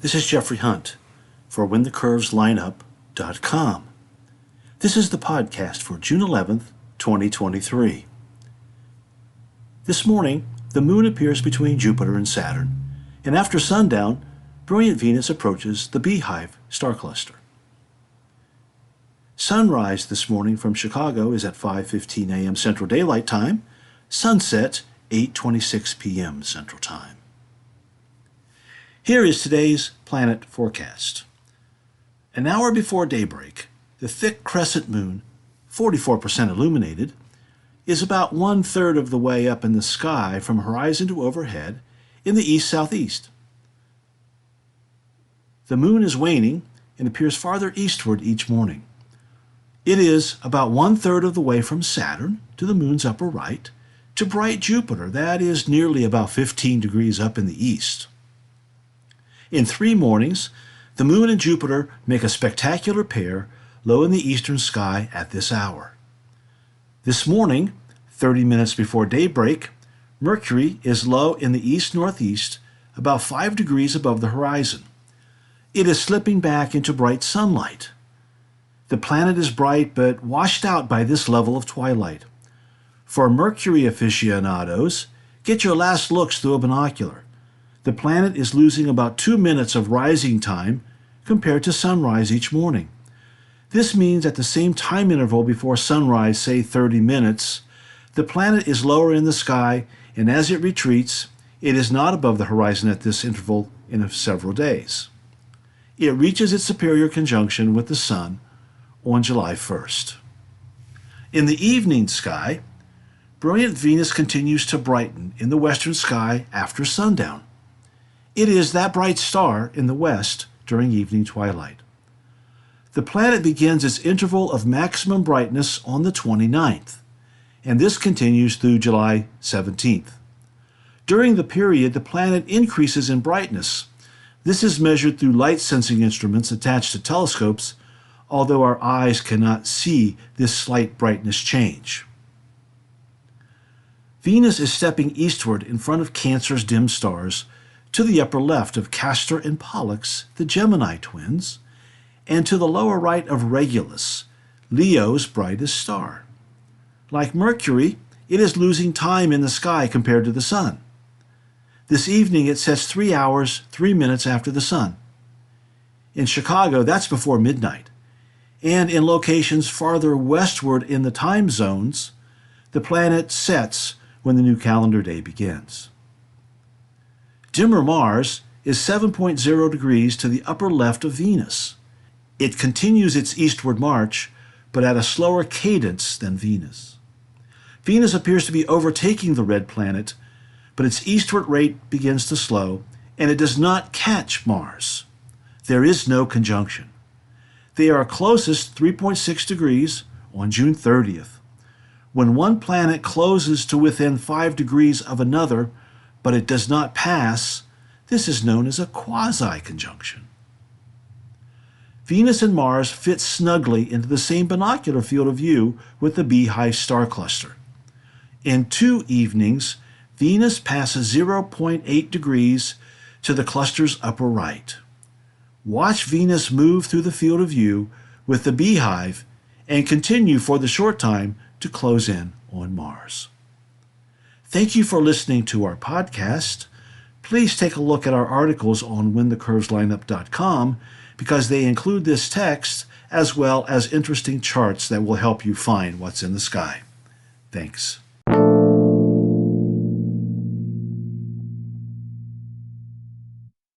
This is Jeffrey Hunt for WhenTheCurvesLineUp.com. This is the podcast for June 11th, 2023. This morning, the moon appears between Jupiter and Saturn, and after sundown, brilliant Venus approaches the Beehive star cluster. Sunrise this morning from Chicago is at 5:15 a.m. Central Daylight Time, sunset 8:26 p.m. Central Time. Here is today's planet forecast. An hour before daybreak, the thick crescent moon, 44% illuminated, is about 1/3 of the way up in the sky from horizon to overhead in the east-southeast. The moon is waning and appears farther eastward each morning. It is about 1/3 of the way from Saturn to the moon's upper right to bright Jupiter, that is nearly about 15 degrees up in the east. In 3 mornings, the moon and Jupiter make a spectacular pair low in the eastern sky at this hour. This morning, 30 minutes before daybreak, Mercury is low in the east-northeast, about 5 degrees above the horizon. It is slipping back into bright sunlight. The planet is bright but washed out by this level of twilight. For Mercury aficionados, get your last looks through a binocular. The planet is losing about 2 minutes of rising time compared to sunrise each morning. This means at the same time interval before sunrise, say 30 minutes, the planet is lower in the sky, and as it retreats, it is not above the horizon at this interval in several days. It reaches its superior conjunction with the Sun on July 1st. In the evening sky, brilliant Venus continues to brighten in the western sky after sundown. It is that bright star in the west during evening twilight. The planet begins its interval of maximum brightness on the 29th, and this continues through July 17th. During the period, the planet increases in brightness. This is measured through light-sensing instruments attached to telescopes, although our eyes cannot see this slight brightness change. Venus is stepping eastward in front of Cancer's dim stars, to the upper left of Castor and Pollux, the Gemini twins, and to the lower right of Regulus, Leo's brightest star. Like Mercury, it is losing time in the sky compared to the Sun. This evening it sets 3 hours, 3 minutes after the Sun. In Chicago, that's before midnight. And in locations farther westward in the time zones, the planet sets when the new calendar day begins. Dimmer Mars is 7.0 degrees to the upper left of Venus. It continues its eastward march, but at a slower cadence than Venus. Venus appears to be overtaking the red planet, but its eastward rate begins to slow, and it does not catch Mars. There is no conjunction. They are closest 3.6 degrees on June 30th. When one planet closes to within 5 degrees of another, but it does not pass, this is known as a quasi-conjunction. Venus and Mars fit snugly into the same binocular field of view with the Beehive star cluster. In 2 evenings, Venus passes 0.8 degrees to the cluster's upper right. Watch Venus move through the field of view with the Beehive and continue for the short time to close in on Mars. Thank you for listening to our podcast. Please take a look at our articles on WhenTheCurvesLineUp.com because they include this text as well as interesting charts that will help you find what's in the sky. Thanks.